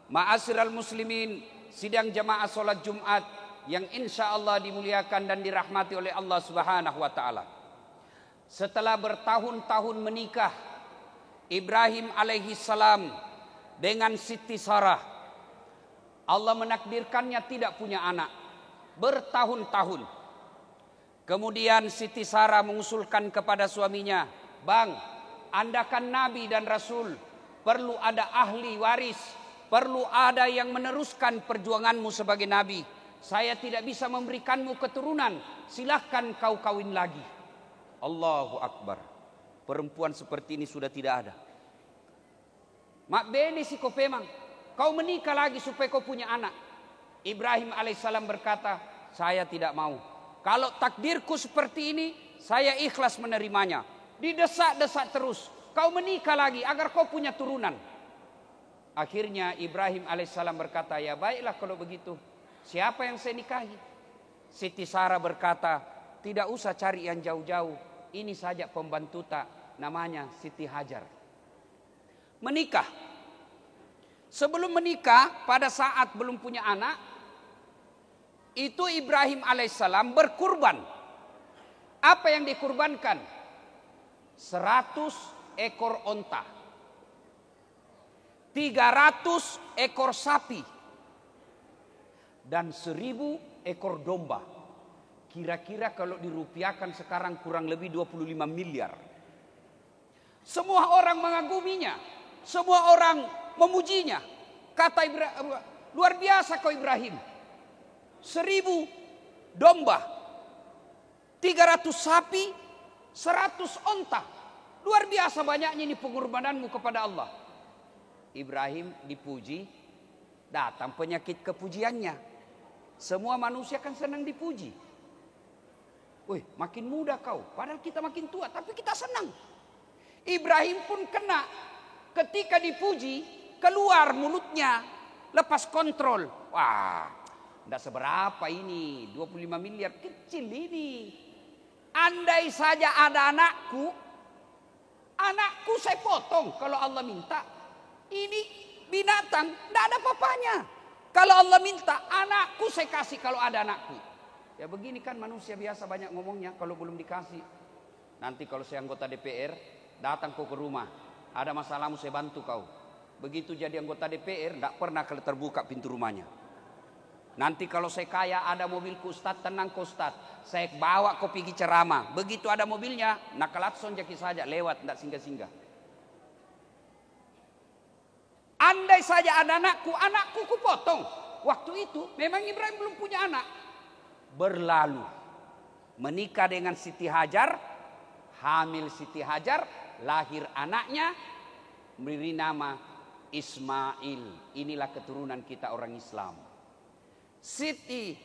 Ma'asyiral muslimin, sidang jamaah salat Jumat yang insya Allah dimuliakan dan dirahmati oleh Allah Subhanahu wa taala. Setelah bertahun-tahun menikah, Ibrahim alaihi salam dengan Siti Sarah, Allah menakdirkannya tidak punya anak bertahun-tahun. Kemudian Siti Sarah mengusulkan kepada suaminya, "Bang, Anda kan nabi dan rasul, perlu ada ahli waris, perlu ada yang meneruskan perjuanganmu sebagai nabi. Saya tidak bisa memberikanmu keturunan, silahkan kau kawin lagi." Allahu Akbar. Perempuan seperti ini sudah tidak ada. Mak bene si kau memang, kau menikah lagi supaya kau punya anak. Ibrahim alaihissalam berkata, "Saya tidak mau. Kalau takdirku seperti ini, saya ikhlas menerimanya." Didesak-desak terus, "Kau menikah lagi agar kau punya turunan." Akhirnya Ibrahim alaihissalam berkata, "Ya baiklah kalau begitu. Siapa yang saya nikahi?" Siti Sarah berkata, "Tidak usah cari yang jauh-jauh. Ini saja pembantu tak, namanya Siti Hajar." Menikah. Sebelum menikah, pada saat belum punya anak, itu Ibrahim alaihissalam berkurban. Apa yang dikurbankan? 100 ekor onta, 300 ekor sapi, dan 1000 ekor domba. Kira-kira kalau dirupiahkan sekarang kurang lebih 25 miliar. Semua orang mengaguminya, semua orang memujinya. Kata Ibrahim, "Luar biasa kau Ibrahim. 1000 domba, 300 sapi, 100 onta. Luar biasa banyaknya ini pengorbananmu kepada Allah." Ibrahim dipuji, datang penyakit kepujiannya. Semua manusia kan senang dipuji. "Wih, makin muda kau, padahal kita makin tua, tapi kita senang." Ibrahim pun kena. Ketika dipuji, keluar mulutnya, lepas kontrol. Wah, tidak seberapa ini, 25 miliar, kecil ini. Andai saja ada anakku saya potong kalau Allah minta. Ini binatang, tidak ada apa-apanya. Kalau Allah minta, anakku saya kasih kalau ada anakku. Ya begini kan manusia biasa banyak ngomongnya kalau belum dikasih. Nanti kalau saya anggota DPR, datang kau ke rumah. Ada masalahmu saya bantu kau. Begitu jadi anggota DPR, tidak pernah kalau terbuka pintu rumahnya. Nanti kalau saya kaya, ada mobilku, Ustaz, tenang kau Ustaz. Saya bawa kau pergi ceramah. Begitu ada mobilnya, nakalatson jaki saja, lewat, tidak singgah-singgah. Andai saja ada anakku ku potong. Waktu itu memang Ibrahim belum punya anak. Berlalu, menikah dengan Siti Hajar, hamil Siti Hajar, lahir anaknya, beri nama Ismail. Inilah keturunan kita orang Islam. Siti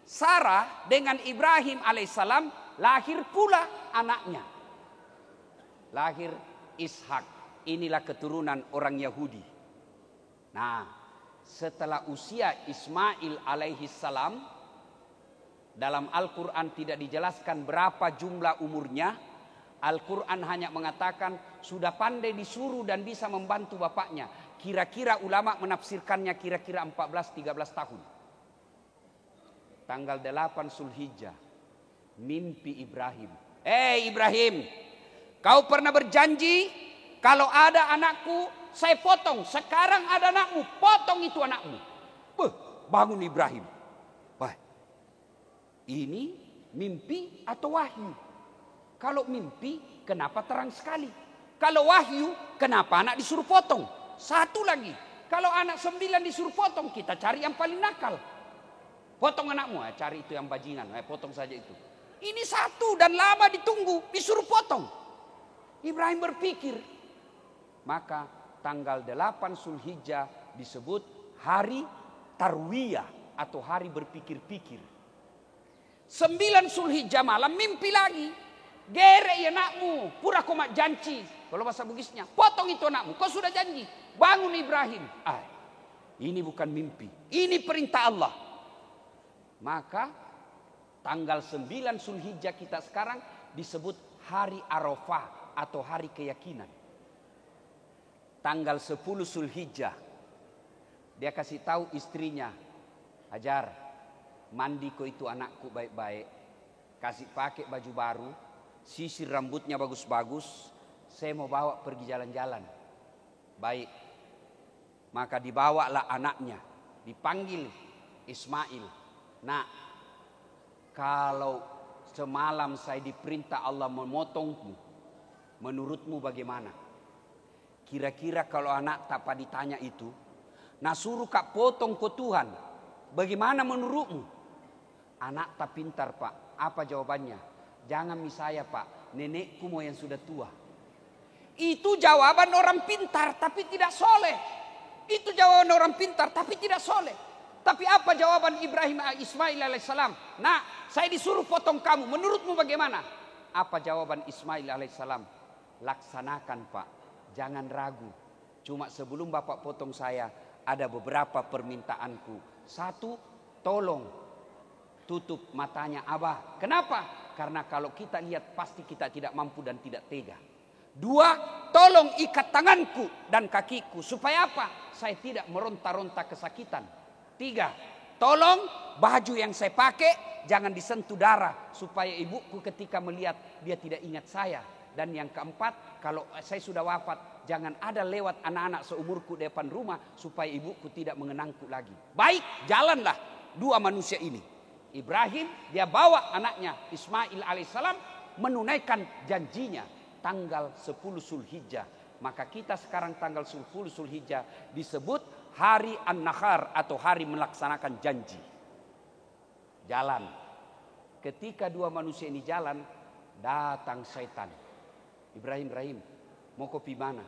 Sarah dengan Ibrahim alaihissalam lahir pula anaknya. Lahir Ishak. Inilah keturunan orang Yahudi. Nah, setelah usia Ismail alaihissalam, dalam Al-Quran tidak dijelaskan berapa jumlah umurnya. Al-Quran hanya mengatakan sudah pandai disuruh dan bisa membantu bapaknya. Kira-kira ulama menafsirkannya kira-kira 14-13 tahun. Tanggal 8 Zulhijjah, mimpi Ibrahim. Ibrahim, kau pernah berjanji kalau ada anakku saya potong. Sekarang ada anakmu, potong itu anakmu. Bangun Ibrahim. Wah, ini mimpi atau wahyu? Kalau mimpi, kenapa terang sekali? Kalau wahyu, kenapa anak disuruh potong? Satu lagi, kalau anak 9 disuruh potong, kita cari yang paling nakal. Potong anakmu, cari itu yang bajingan, potong saja itu. Ini satu dan lama ditunggu, disuruh potong. Ibrahim berpikir. Maka tanggal 8 Zulhijjah disebut hari Tarwiyah atau hari berpikir-pikir. 9 Zulhijjah malam mimpi lagi. Gere ya anakmu, pura komak janji. Kalau bahasa Bugisnya, potong itu anakmu, kau sudah janji. Bangun Ibrahim. Ini bukan mimpi, ini perintah Allah. Maka tanggal 9 Zulhijjah kita sekarang disebut hari Arafah atau hari keyakinan. Tanggal 10 Zulhijjah Dia kasih tahu istrinya, Hajar, mandi kau itu anakku baik-baik, kasih pakai baju baru, sisir rambutnya bagus-bagus, saya mau bawa pergi jalan-jalan. Baik, maka dibawalah anaknya, dipanggil Ismail. Nak, kalau semalam saya diperintah Allah memotongmu, menurutmu bagaimana? Kira-kira kalau anak tak ditanya itu, nah suruh kak potong ke Tuhan, bagaimana menurutmu? Anak tak pintar pak, apa jawabannya? Jangan misaya pak, nenekku mau yang sudah tua. Itu jawaban orang pintar tapi tidak soleh. Itu jawaban orang pintar tapi tidak soleh. Tapi apa jawaban Ismail alaihissalam? Nah, saya disuruh potong kamu, menurutmu bagaimana? Apa jawaban Ismail alaihissalam? Laksanakan pak, jangan ragu. Cuma sebelum bapak potong saya, ada beberapa permintaanku. Satu, tolong tutup matanya Abah. Kenapa? Karena kalau kita lihat pasti kita tidak mampu dan tidak tega. Dua, tolong ikat tanganku dan kakiku. Supaya apa? Saya tidak meronta-ronta kesakitan. Tiga, tolong baju yang saya pakai jangan disentuh darah. Supaya ibuku ketika melihat dia tidak ingat saya. Dan yang keempat, kalau saya sudah wafat, jangan ada lewat anak-anak seumurku di depan rumah. Supaya ibuku tidak mengenangku lagi. Baik, jalanlah dua manusia ini. Ibrahim, dia bawa anaknya Ismail alaihissalam menunaikan janjinya. Tanggal 10 Zulhijjah. Maka kita sekarang tanggal 10 Zulhijjah disebut hari An-Nahar atau hari melaksanakan janji. Jalan. Ketika dua manusia ini jalan, datang setan. Ibrahim, mau kopi mana?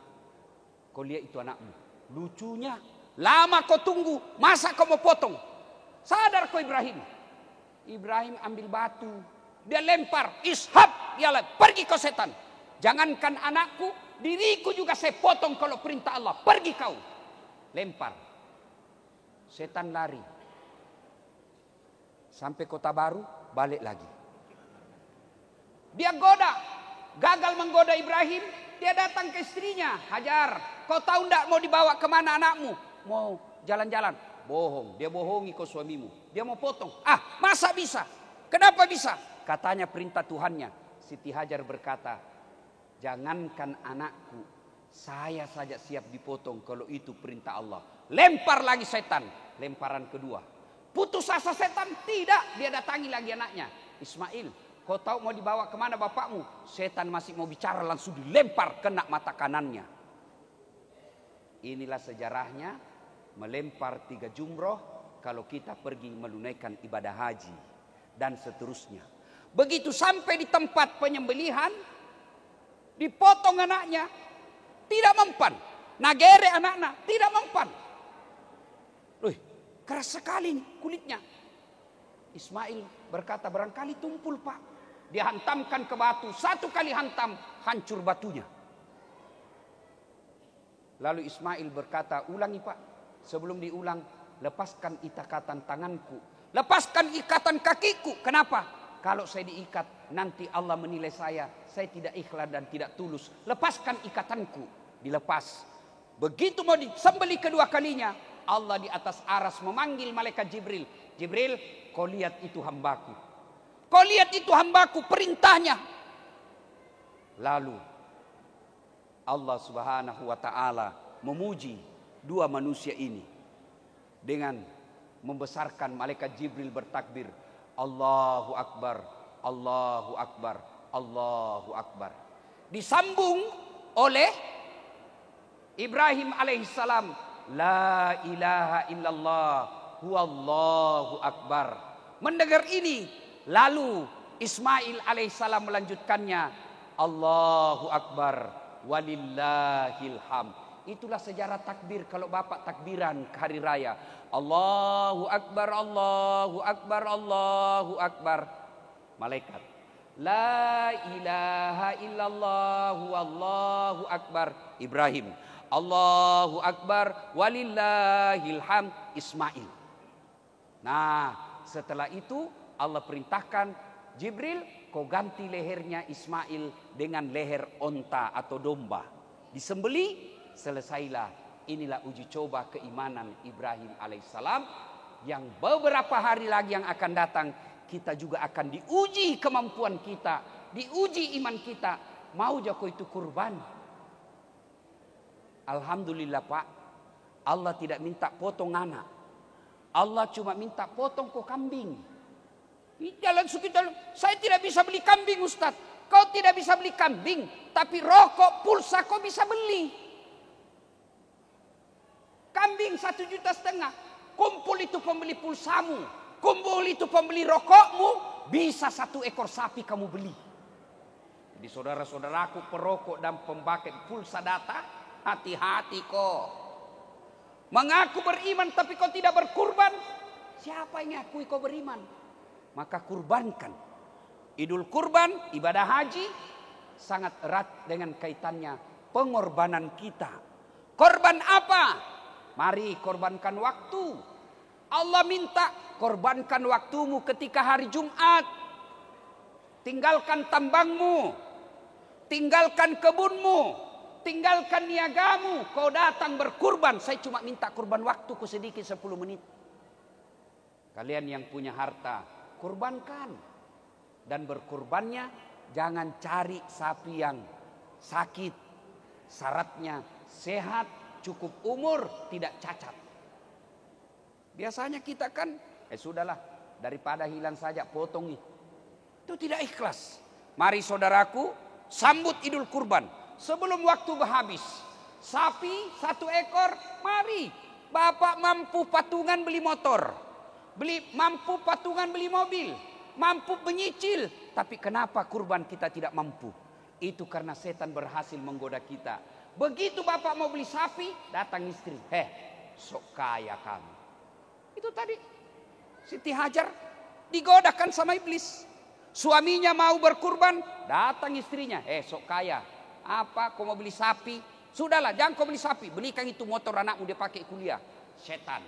Kau lihat itu anakmu. Lucunya, lama kau tunggu, masa kau mau potong? Sadar kau Ibrahim. Ibrahim ambil batu, dia lempar, ishab, yalah, pergi kau setan. Jangankan anakku, diriku juga saya potong kalau perintah Allah. Pergi kau. Lempar. Setan lari. Sampai kota baru, balik lagi. Dia goda. Gagal menggoda Ibrahim, dia datang ke istrinya. Hajar, kau tahu enggak mau dibawa kemana anakmu? Mau jalan-jalan. Bohong, dia bohongi kau suamimu. Dia mau potong. Ah, masa bisa? Kenapa bisa? Katanya perintah Tuhannya. Siti Hajar berkata, jangankan anakku, saya saja siap dipotong kalau itu perintah Allah. Lempar lagi setan. Lemparan kedua. Putus asa setan? Tidak. Dia datangi lagi anaknya. Ismail, kau tahu mau dibawa kemana bapakmu? Setan masih mau bicara, langsung dilempar kena mata kanannya. Inilah sejarahnya melempar 3 jumroh kalau kita pergi menunaikan ibadah haji. Dan seterusnya. Begitu sampai di tempat penyembelihan, dipotong anaknya, tidak mempan. Nagere anaknya, tidak mempan. Loh, keras sekali nih kulitnya. Ismail berkata, barangkali tumpul pak. Dia hantamkan ke batu, 1 kali hantam, hancur batunya. Lalu Ismail berkata, ulangi pak. Sebelum diulang, lepaskan ikatan tanganku, lepaskan ikatan kakiku. Kenapa? Kalau saya diikat, nanti Allah menilai saya tidak ikhlas dan tidak tulus. Lepaskan ikatanku. Dilepas. Begitu mau disembelih kedua kalinya, Allah di atas aras memanggil malaikat Jibril. Jibril, kau lihat itu hambaku. Kau lihat itu hambaku, perintahnya. Lalu Allah subhanahu wa ta'ala memuji dua manusia ini dengan membesarkan. Malaikat Jibril bertakbir, Allahu Akbar, Allahu Akbar, Allahu Akbar. Disambung oleh Ibrahim alaihissalam, La ilaha illallah, huwallahu akbar. Mendengar ini, lalu Ismail alaihissalam melanjutkannya, Allahu Akbar, walillahil hamd. Itulah sejarah takbir kalau bapak takbiran ke hari raya. Allahu Akbar, Allahu Akbar, Allahu Akbar. Malaikat, La ilaha illallah, wallahu akbar. Ibrahim, Allahu Akbar, walillahil hamd. Ismail. Nah, setelah itu Allah perintahkan Jibril, kau ganti lehernya Ismail dengan leher onta atau domba. Disembeli, selesailah Inilah uji coba keimanan Ibrahim alaihissalam, yang beberapa hari lagi yang akan datang kita juga akan diuji kemampuan kita, diuji iman kita. Mau jako itu kurban. Alhamdulillah Pak, Allah tidak minta potong anak. Allah cuma minta potong kok kambing. Di jalan sekitar, saya tidak bisa beli kambing Ustadz. Kau tidak bisa beli kambing, tapi rokok, pulsa kau bisa beli. Kambing 1,5 juta. Kumpul itu pembeli pulsamu, kumpul itu pembeli rokokmu, bisa 1 ekor sapi kamu beli. Jadi saudara-saudaraku perokok dan pembakar pulsa data, hati-hati kok. Mengaku beriman tapi kau tidak berkurban, siapa yang ngakui kau beriman? Maka kurbankan. Idul Kurban, ibadah haji sangat erat dengan kaitannya pengorbanan kita. Korban apa? Mari korbankan waktu. Allah minta korbankan waktumu ketika hari Jumat. Tinggalkan tambangmu, tinggalkan kebunmu, tinggalkan niagamu. Kau datang berkurban. Saya cuma minta kurban waktuku sedikit 10 menit. Kalian yang punya harta, kurbankan. Dan berkurbannya jangan cari sapi yang sakit. Syaratnya sehat, cukup umur, tidak cacat. Biasanya kita kan, sudahlah, daripada hilang saja potong nih. Itu tidak ikhlas. Mari saudaraku, sambut Idul Kurban. Sebelum waktu habis, sapi 1 ekor, mari. Bapak mampu patungan beli motor, mampu patungan beli mobil, mampu menyicil. Tapi kenapa kurban kita tidak mampu? Itu karena setan berhasil menggoda kita. Begitu bapak mau beli sapi, datang istri. Sok kaya kamu. Itu tadi Siti Hajar digodakan sama iblis. Suaminya mau berkurban, datang istrinya. Sok kaya. Apa kau mau beli sapi? Sudahlah, jangan kau beli sapi. Belikan itu motor anakmu, dia pakai kuliah. Setan.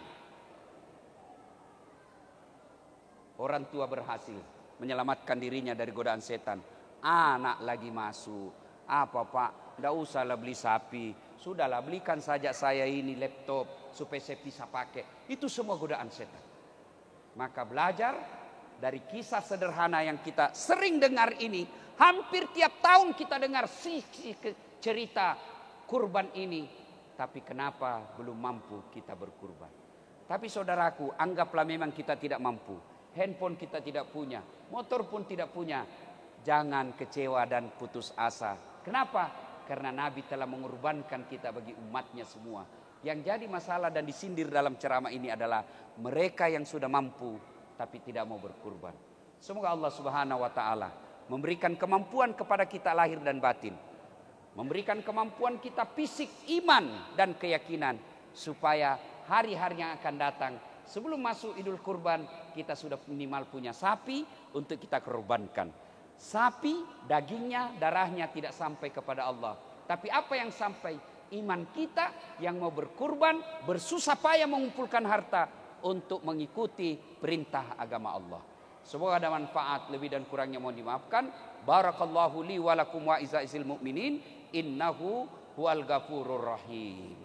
Orang tua berhasil menyelamatkan dirinya dari godaan setan. Anak lagi masuk. Apa Pak? Tidak usahlah beli sapi. Sudahlah, belikan saja saya ini laptop supaya saya bisa pakai. Itu semua godaan setan. Maka belajar dari kisah sederhana yang kita sering dengar ini. Hampir tiap tahun kita dengar cerita kurban ini. Tapi kenapa belum mampu kita berkurban? Tapi saudaraku, anggaplah memang kita tidak mampu. Handphone kita tidak punya, motor pun tidak punya. Jangan kecewa dan putus asa. Kenapa? Karena Nabi telah mengorbankan kita bagi umatnya semua. Yang jadi masalah dan disindir dalam ceramah ini adalah mereka yang sudah mampu tapi tidak mau berkurban. Semoga Allah Subhanahu wa taala memberikan kemampuan kepada kita lahir dan batin. Memberikan kemampuan kita fisik, iman dan keyakinan supaya hari-hari yang akan datang sebelum masuk Idul Kurban kita sudah minimal punya sapi untuk kita korbankan. Sapi, dagingnya, darahnya tidak sampai kepada Allah. Tapi apa yang sampai? Iman kita yang mau berkurban, bersusah payah mengumpulkan harta untuk mengikuti perintah agama Allah. Semoga ada manfaat, lebih dan kurangnya mohon dimaafkan. Barakallahu li wa lakum wa izza'il mu'minin. Innahu huwal ghafurur rahim.